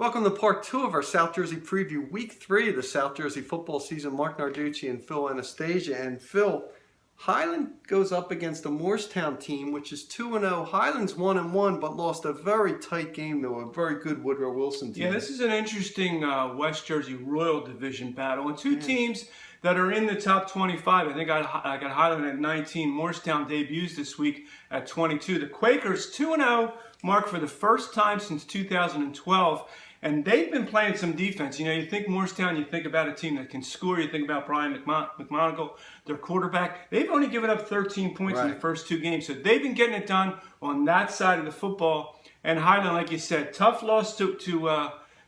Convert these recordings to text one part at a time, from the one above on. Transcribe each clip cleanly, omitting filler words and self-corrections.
Welcome to part 2 of our South Jersey preview, week 3 of the South Jersey football season. Marc Narducci and Phil Anastasia. And Phil, Highland goes up against the Morristown team, which is 2-0. Highland's 1-1, but lost a very tight game to a very good Woodrow Wilson team. Yeah, this is an interesting West Jersey Royal Division battle. And two teams that are in the top 25. I think I got Highland at 19. Morristown debuts this week at 22. The Quakers 2-0, Mark, for the first time since 2012. And they've been playing some defense. You know, you think Morristown, you think about a team that can score. You think about Brian McMonagle, their quarterback. They've only given up 13 points in the first 2 games. So they've been getting it done on that side of the football. And Highland, like you said, tough loss to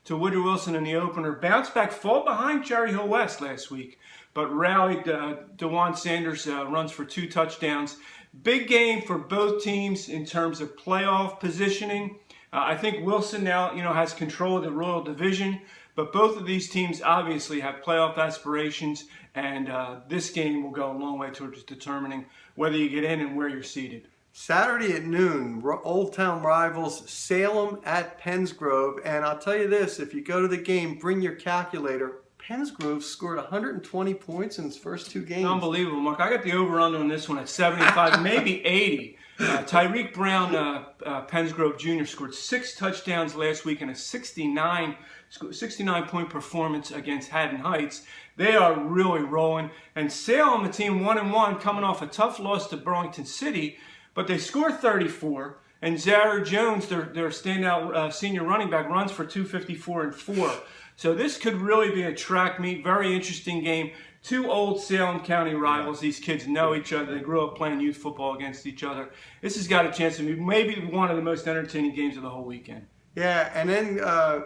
Woodrow Wilson in the opener. Bounced back, fall behind Cherry Hill West last week, but rallied. DeJuan Sanders runs for 2 touchdowns. Big game for both teams in terms of playoff positioning. I think Wilson now, has control of the Royal Division, but both of these teams obviously have playoff aspirations, and this game will go a long way towards determining whether you get in and where you're seated. Saturday at noon, Old Town rivals Salem at Pennsgrove, and I'll tell you this, if you go to the game, bring your calculator. Pennsgrove scored 120 points in its first 2 games. Unbelievable, Mark. I got the over-under on this one at 75, maybe 80. Tyreek Brown, Pennsgrove Jr., scored 6 touchdowns last week in a 69-point performance against Haddon Heights. They are really rolling. And Salem, a team 1-1, coming off a tough loss to Burlington City, but they scored 34. And Zara Jones, their standout senior running back, runs for 254 and 4. So this could really be a track meet, very interesting game. 2 old Salem County rivals. These kids know each other. They grew up playing youth football against each other. This has got a chance to be maybe one of the most entertaining games of the whole weekend. Yeah, and then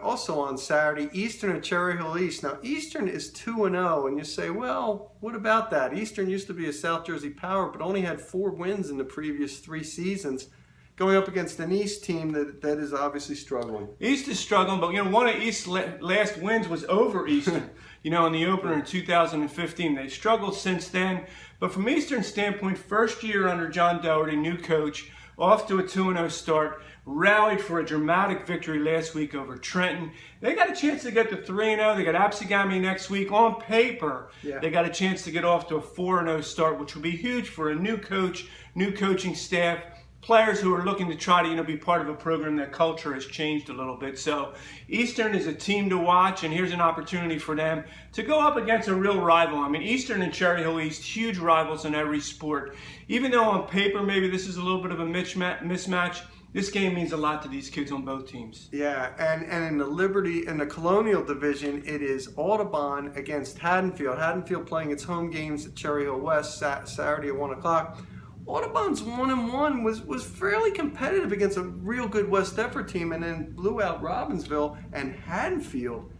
also on Saturday, Eastern and Cherry Hill East. Now, Eastern is 2-0, and you say, well, what about that? Eastern used to be a South Jersey power, but only had 4 wins in the previous 3 seasons, going up against an East team that is obviously struggling. East is struggling, but one of East's last wins was over Eastern. In the opener in 2015. They struggled since then. But from Eastern's standpoint, first year under John Doherty, new coach, off to a 2-0 start, rallied for a dramatic victory last week over Trenton. They got a chance to get to 3-0. They got Absegami next week. On paper, they got a chance to get off to a 4-0 start, which will be huge for a new coach, new coaching staff, players who are looking to try to be part of a program that culture has changed a little bit. So Eastern is a team to watch, and here's an opportunity for them to go up against a real rival. I mean, Eastern and Cherry Hill East, huge rivals in every sport. Even though on paper maybe this is a little bit of a mismatch, this game means a lot to these kids on both teams. Yeah, and in the Colonial Division, it is Audubon against Haddonfield. Haddonfield playing its home games at Cherry Hill West Saturday at 1 o'clock. Audubon's 1-1 was fairly competitive against a real good West Effort team, and then blew out Robbinsville. And Haddonfield,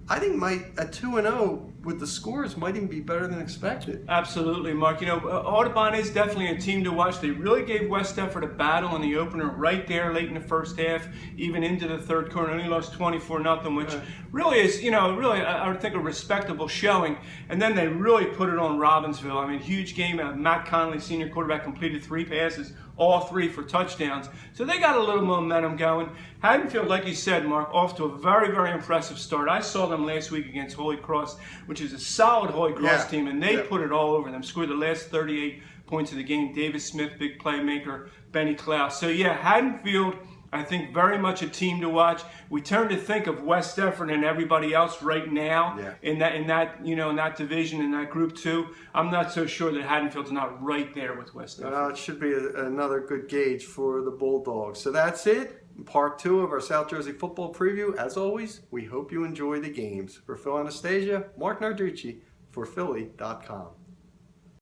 I think a 2-0 with the scores might even be better than expected. Absolutely, Mark. Audubon is definitely a team to watch. They really gave West Effort a battle in the opener right there late in the first half, even into the third quarter. Only lost 24-0, which really is, I would think a respectable showing. And then they really put it on Robbinsville. I mean, huge game. Matt Conley, senior quarterback, completed 3 passes, all 3 for touchdowns. So they got a little momentum going. Haddonfield, like you said, Mark, off to a very, very impressive start. I saw them last week against Holy Cross, which is a solid Holy Cross team, and they put it all over them. Scored the last 38 points of the game. Davis Smith, big playmaker, Benny Klaus. So Haddonfield, I think, very much a team to watch. We turn to think of West Effort and everybody else right now in that division, in that group too. I'm not so sure that Haddonfield's not right there with West Effort. It should be another good gauge for the Bulldogs. So that's it. Part 2 of our South Jersey football preview. As always, we hope you enjoy the games. For Phil Anastasia, Marc Narducci for Philly.com.